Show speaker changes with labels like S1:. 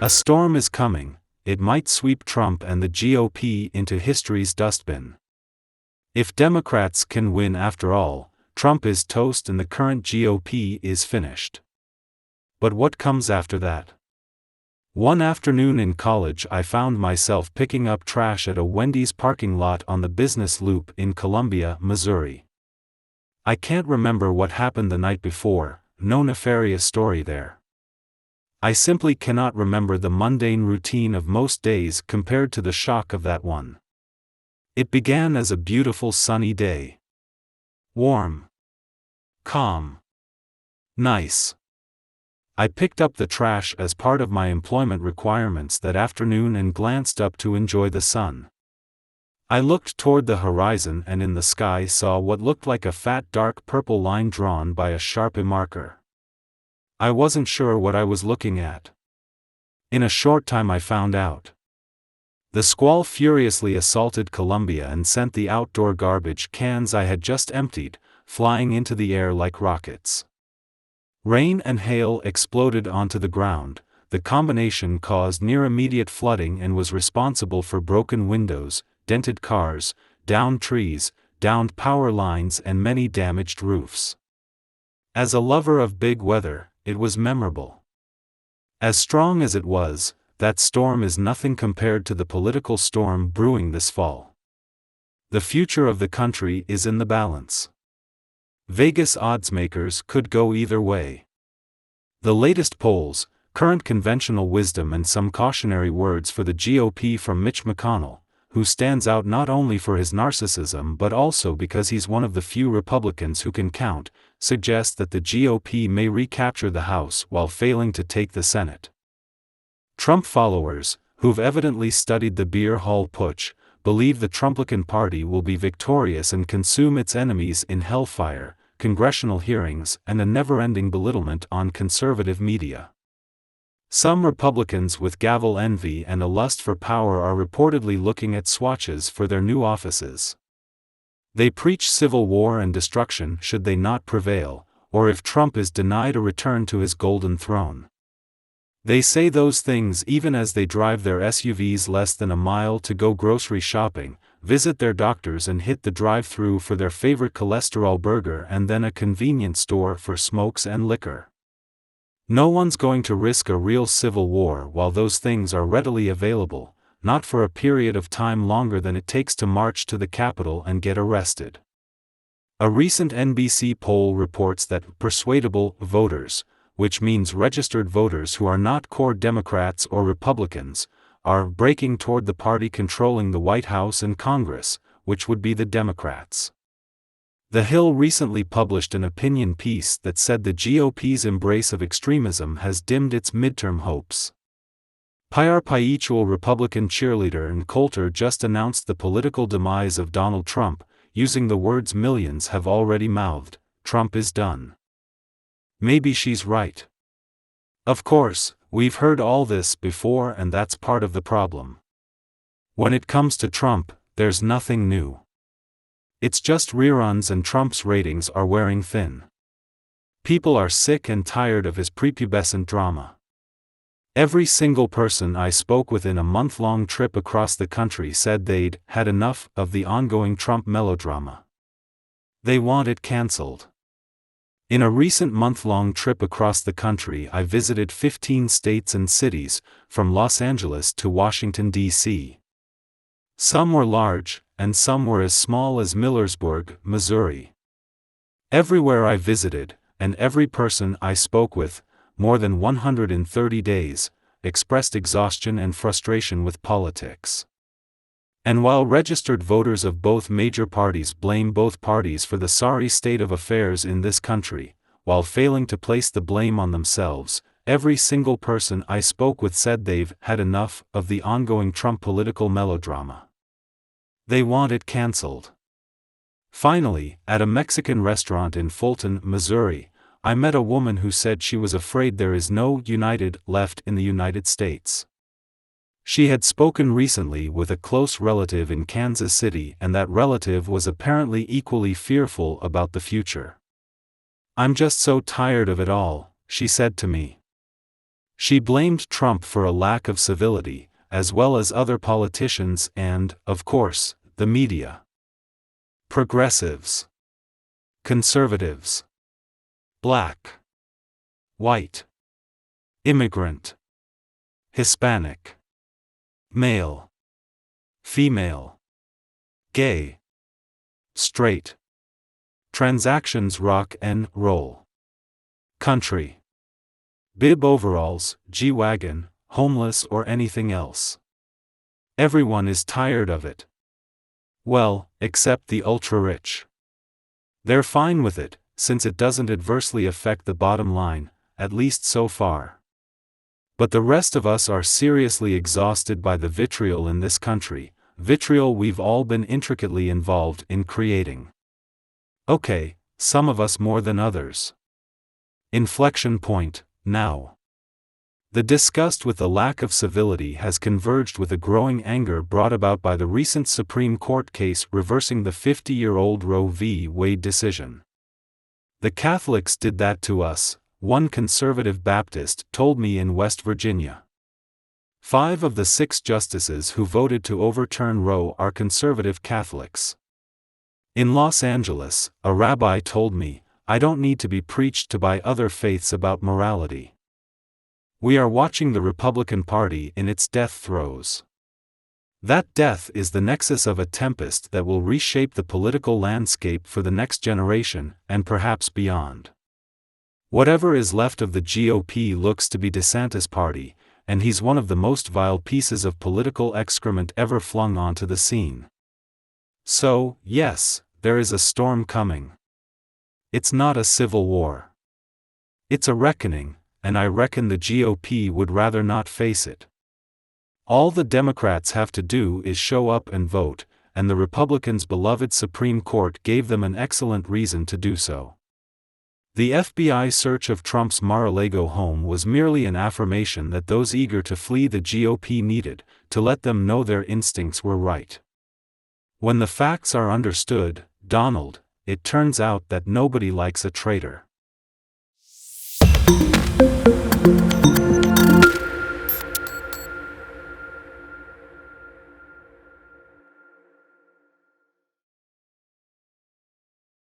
S1: A storm is coming. It might sweep Trump and the GOP into history's dustbin. If Democrats can win after all, Trump is toast and the current GOP is finished. But what comes after that? One afternoon in college I found myself picking up trash at a Wendy's parking lot on the Business Loop in Columbia, Missouri. I can't remember what happened the night before, no nefarious story there. I simply cannot remember the mundane routine of most days compared to the shock of that one. It began as a beautiful sunny day. Warm. Calm. Nice. I picked up the trash as part of my employment requirements that afternoon and glanced up to enjoy the sun. I looked toward the horizon and in the sky saw what looked like a fat dark purple line drawn by a Sharpie marker. I wasn't sure what I was looking at. In a short time I found out. The squall furiously assaulted Columbia and sent the outdoor garbage cans I had just emptied, flying into the air like rockets. Rain and hail exploded onto the ground. The combination caused near immediate flooding and was responsible for broken windows, dented cars, downed trees, downed power lines and many damaged roofs. As a lover of big weather, it was memorable. As strong as it was, that storm is nothing compared to the political storm brewing this fall. The future of the country is in the balance. Vegas oddsmakers could go either way. The latest polls, current conventional wisdom and some cautionary words for the GOP from Mitch McConnell, who stands out not only for his narcissism but also because he's one of the few Republicans who can count, suggest that the GOP may recapture the House while failing to take the Senate. Trump followers, who've evidently studied the beer hall putsch, believe the Trumplican Party will be victorious and consume its enemies in hellfire, congressional hearings and a never-ending belittlement on conservative media. Some Republicans with gavel envy and a lust for power are reportedly looking at swatches for their new offices. They preach civil war and destruction should they not prevail, or if Trump is denied a return to his golden throne. They say those things even as they drive their SUVs less than a mile to go grocery shopping, visit their doctors and hit the drive-thru for their favorite cholesterol burger and then a convenience store for smokes and liquor. No one's going to risk a real civil war while those things are readily available, not for a period of time longer than it takes to march to the Capitol and get arrested. A recent NBC poll reports that persuadable voters, which means registered voters who are not core Democrats or Republicans, are breaking toward the party controlling the White House and Congress, which would be the Democrats. The Hill recently published an opinion piece that said the GOP's embrace of extremism has dimmed its midterm hopes. PR Paichuel Republican cheerleader and Coulter just announced the political demise of Donald Trump, using the words millions have already mouthed, "Trump is done." Maybe she's right. Of course, we've heard all this before and that's part of the problem. When it comes to Trump, there's nothing new. It's just reruns and Trump's ratings are wearing thin. People are sick and tired of his prepubescent drama. Every single person I spoke with in a month-long trip across the country said they'd had enough of the ongoing Trump melodrama. They want it canceled. In a recent month-long trip across the country I visited 15 states and cities, from Los Angeles to Washington, D.C. Some were large, and some were as small as Millersburg, Missouri. Everywhere I visited, and every person I spoke with, more than 130 days, expressed exhaustion and frustration with politics. And while registered voters of both major parties blame both parties for the sorry state of affairs in this country, while failing to place the blame on themselves, every single person I spoke with said they've had enough of the ongoing Trump political melodrama. They want it canceled. Finally, at a Mexican restaurant in Fulton, Missouri, I met a woman who said she was afraid there is no united left in the United States. She had spoken recently with a close relative in Kansas City and that relative was apparently equally fearful about the future. "I'm just so tired of it all," she said to me. She blamed Trump for a lack of civility, as well as other politicians and, of course, the media. Progressives. Conservatives. Black. White. Immigrant. Hispanic. Male. Female. Gay. Straight. Transactions rock and roll. Country. Bib overalls, G-Wagon, homeless or anything else. Everyone is tired of it. Well, except the ultra-rich. They're fine with it, since it doesn't adversely affect the bottom line, at least so far. But the rest of us are seriously exhausted by the vitriol in this country, vitriol we've all been intricately involved in creating. Okay, some of us more than others. Inflection point, now. The disgust with the lack of civility has converged with a growing anger brought about by the recent Supreme Court case reversing the 50-year-old Roe v. Wade decision. The Catholics did that to us, one conservative Baptist told me in West Virginia. 5 of the 6 justices who voted to overturn Roe are conservative Catholics. In Los Angeles, a rabbi told me, I don't need to be preached to by other faiths about morality. We are watching the Republican Party in its death throes. That death is the nexus of a tempest that will reshape the political landscape for the next generation, and perhaps beyond. Whatever is left of the GOP looks to be DeSantis' party, and he's one of the most vile pieces of political excrement ever flung onto the scene. So, yes, there is a storm coming. It's not a civil war. It's a reckoning, and I reckon the GOP would rather not face it. All the Democrats have to do is show up and vote, and the Republicans' beloved Supreme Court gave them an excellent reason to do so. The FBI search of Trump's Mar-a-Lago home was merely an affirmation that those eager to flee the GOP needed, to let them know their instincts were right. When the facts are understood, Donald, it turns out that nobody likes a traitor.